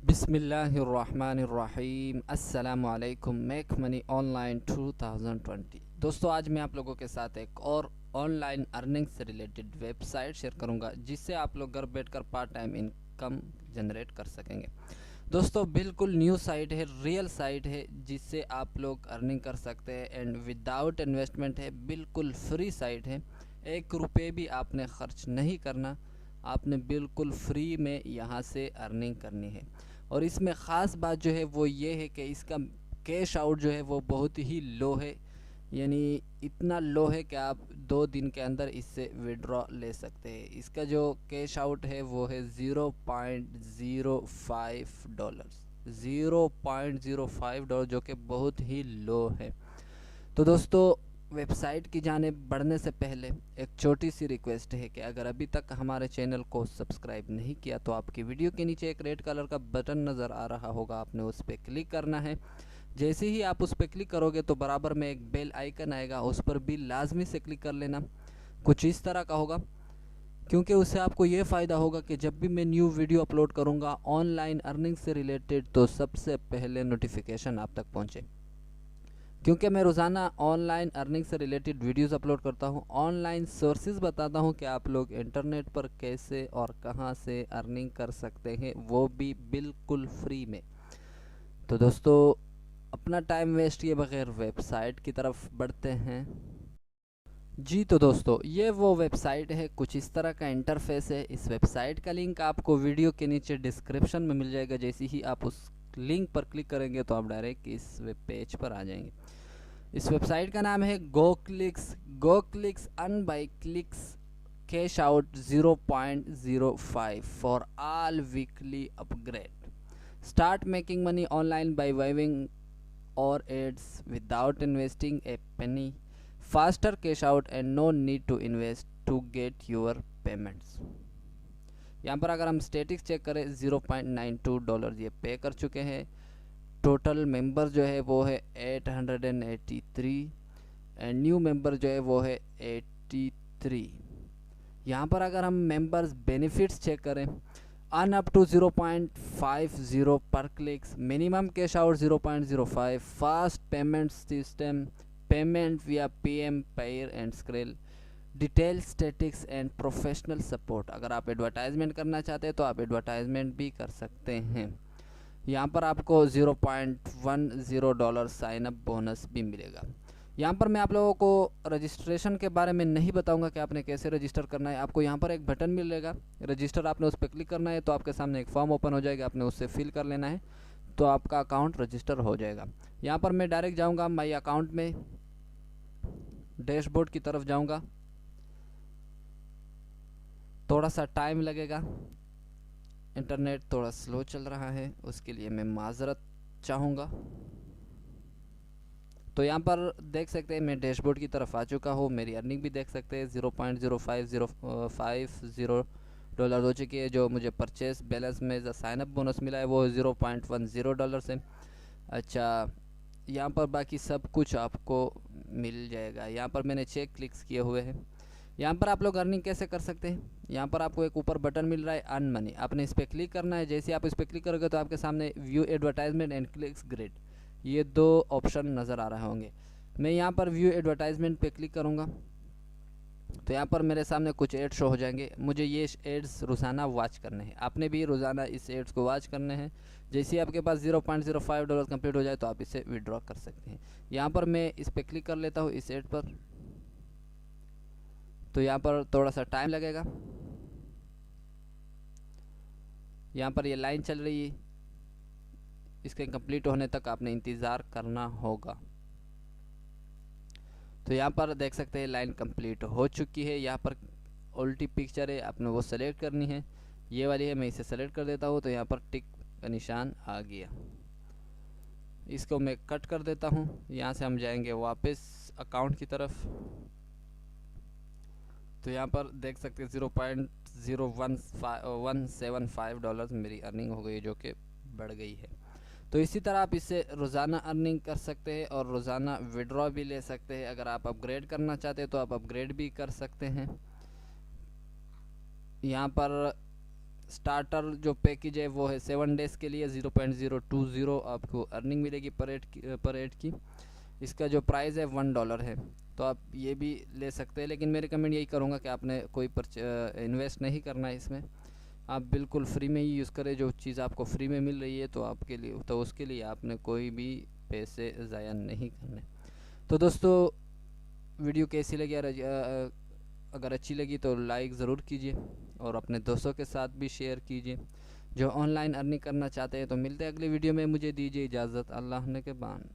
बिस्मिल्लाहिर्रहमानिर्रहीम अस्सलामुअलैकुम make money online 2020। दोस्तों, आज मैं आप लोगों के साथ एक और ऑनलाइन अर्निंग से रिलेटेड वेबसाइट शेयर करूंगा जिससे आप लोग घर बैठकर पार्ट टाइम इनकम जनरेट कर सकेंगे। दोस्तों, बिल्कुल न्यू साइट है, रियल साइट है जिससे आप लोग अर्निंग कर सकते हैं एंड विदाउट इन्वेस्टमेंट है, बिल्कुल फ्री साइट है। 1 रुपये भी आपने खर्च नहीं करना, आपने बिल्कुल फ्री में यहाँ से अर्निंग करनी है। और इसमें ख़ास बात जो है वो ये है कि इसका कैश आउट जो है वो बहुत ही लो है, यानी इतना लो है कि आप 2 दिन के अंदर इससे विड्रॉ ले सकते हैं। इसका जो कैश आउट है वो है $0.05, $0.05 जो कि बहुत ही लो है। तो दोस्तों, वेबसाइट की जानिब बढ़ने से पहले एक छोटी सी रिक्वेस्ट है कि अगर अभी तक हमारे चैनल को सब्सक्राइब नहीं किया तो आपकी वीडियो के नीचे एक रेड कलर का बटन नज़र आ रहा होगा, आपने उस पर क्लिक करना है। जैसे ही आप उस पर क्लिक करोगे तो बराबर में एक बेल आइकन आएगा, उस पर भी लाजमी से क्लिक कर लेना। कुछ इस तरह का होगा, क्योंकि उससे आपको ये फ़ायदा होगा कि जब भी मैं न्यू वीडियो अपलोड करूँगा ऑनलाइन अर्निंग से रिलेटेड तो सबसे पहले नोटिफिकेशन आप तक पहुँचे। क्योंकि मैं रोज़ाना ऑनलाइन अर्निंग से रिलेटेड वीडियोस अपलोड करता हूं, ऑनलाइन सोर्सेज बताता हूं कि आप लोग इंटरनेट पर कैसे और कहां से अर्निंग कर सकते हैं, वो भी बिल्कुल फ्री में। तो दोस्तों, अपना टाइम वेस्ट किए बगैर वेबसाइट की तरफ बढ़ते हैं। जी तो दोस्तों, ये वो वेबसाइट है, कुछ इस तरह का इंटरफेस है। इस वेबसाइट का लिंक आपको वीडियो के नीचे डिस्क्रिप्शन में मिल जाएगा। जैसे ही आप उस लिंक पर क्लिक करेंगे तो आप डायरेक्ट इस वेब पेज पर आ जाएंगे। इस वेबसाइट का नाम है गoclicks। गoclicks earn by clicks, cash out 0.05 for all weekly upgrade, start making money online by viewing our ads without investing a penny, faster cash out and no need to invest to get your payments. यहाँ पर अगर हम statics check करें, $0.92 ये पे कर चुके हैं। टोटल मेंबर जो है वो है 883 एंड न्यू मेंबर जो है वो है 83। यहाँ पर अगर हम मेंबर्स बेनिफिट्स चेक करें, अन up to 0.50 per clicks, minimum cash out 0.05, fast payment system, payment via PM Payeer and Skrill, detail statics and professional support. अगर आप एडवर्टाइजमेंट करना चाहते हैं तो आप एडवर्टाइजमेंट भी कर सकते हैं। यहाँ पर आपको $0.10 साइन अप बोनस भी मिलेगा। यहाँ पर मैं आप लोगों को रजिस्ट्रेशन के बारे में नहीं बताऊंगा कि आपने कैसे रजिस्टर करना है। आपको यहाँ पर एक बटन मिलेगा रजिस्टर, आपने उस पर क्लिक करना है तो आपके सामने एक फॉर्म ओपन हो जाएगा, आपने उससे फिल कर लेना है तो आपका अकाउंट रजिस्टर हो जाएगा। यहाँ पर मैं डायरेक्ट जाऊँगा माई अकाउंट में, डैशबोर्ड की तरफ जाऊँगा। थोड़ा सा टाइम लगेगा, इंटरनेट थोड़ा स्लो चल रहा है, उसके लिए मैं माजरत चाहूँगा। तो यहाँ पर देख सकते हैं मैं डैशबोर्ड की तरफ आ चुका हूँ, मेरी अर्निंग भी देख सकते हैं। $0.0550 हो चुकी है। जो मुझे परचेस बैलेंस में जो साइन अप बोनस मिला है वो $0.10 से। अच्छा, यहाँ पर बाकी सब कुछ आपको मिल जाएगा। यहाँ पर मैंने चेक क्लिक्स किए हुए हैं। यहाँ पर आप लोग अर्निंग कैसे कर सकते हैं, यहाँ पर आपको एक ऊपर बटन मिल रहा है अर्न मनी, आपने इस पर क्लिक करना है। जैसे आप इस पर क्लिक करोगे तो आपके सामने view advertisement and clicks grid, ये 2 ऑप्शन नज़र आ रहे होंगे। मैं यहाँ पर व्यू एडवर्टाइजमेंट पे क्लिक करूँगा तो यहाँ पर मेरे सामने कुछ एड शो हो जाएंगे। मुझे ये एड्स रोज़ाना वॉच करने हैं, आपने भी रोज़ाना इस एड्स को वॉच करने हैं। जैसे ही आपके पास $0.05 कंप्लीट हो जाए तो आप इसे विड्रॉ कर सकते हैं। यहाँ पर मैं इस पर क्लिक कर लेता हूँ, इस एड पर। तो यहाँ पर थोड़ा सा टाइम लगेगा, यहाँ पर ये लाइन चल रही है, इसके कंप्लीट होने तक आपने इंतज़ार करना होगा। तो यहाँ पर देख सकते हैं लाइन कंप्लीट हो चुकी है। यहाँ पर उल्टी पिक्चर है, आपने वो सेलेक्ट करनी है, ये वाली है, मैं इसे सेलेक्ट कर देता हूँ तो यहाँ पर टिक का निशान आ गया। इसको मैं कट कर देता हूँ। यहाँ से हम जाएंगे वापस अकाउंट की तरफ। तो यहाँ पर देख सकते हैं $0.0175 मेरी अर्निंग हो गई, जो कि बढ़ गई है। तो इसी तरह आप इससे रोज़ाना अर्निंग कर सकते हैं और रोज़ाना विड्रॉ भी ले सकते हैं। अगर आप अपग्रेड करना चाहते हैं तो आप अपग्रेड भी कर सकते हैं। यहाँ पर स्टार्टर जो पैकेज है वो है 7 डेज़ के लिए 0.020 आपको अर्निंग मिलेगी पर एड की। इसका जो प्राइस है $1 है, तो आप ये भी ले सकते हैं। लेकिन मैं रिकमेंड यही करूँगा कि आपने कोई इन्वेस्ट नहीं करना है इसमें, आप बिल्कुल फ्री में ही यूज़ करें। जो चीज़ आपको फ्री में मिल रही है तो आपके लिए, तो उसके लिए आपने कोई भी पैसे ज़ाया नहीं करने। तो दोस्तों वीडियो कैसी लगी, अगर अच्छी लगी तो लाइक ज़रूर कीजिए और अपने दोस्तों के साथ भी शेयर कीजिए जो ऑनलाइन अर्निंग करना चाहते हैं। तो मिलते हैं अगली वीडियो में, मुझे दीजिए इजाज़त। अल्लाह ने के बान।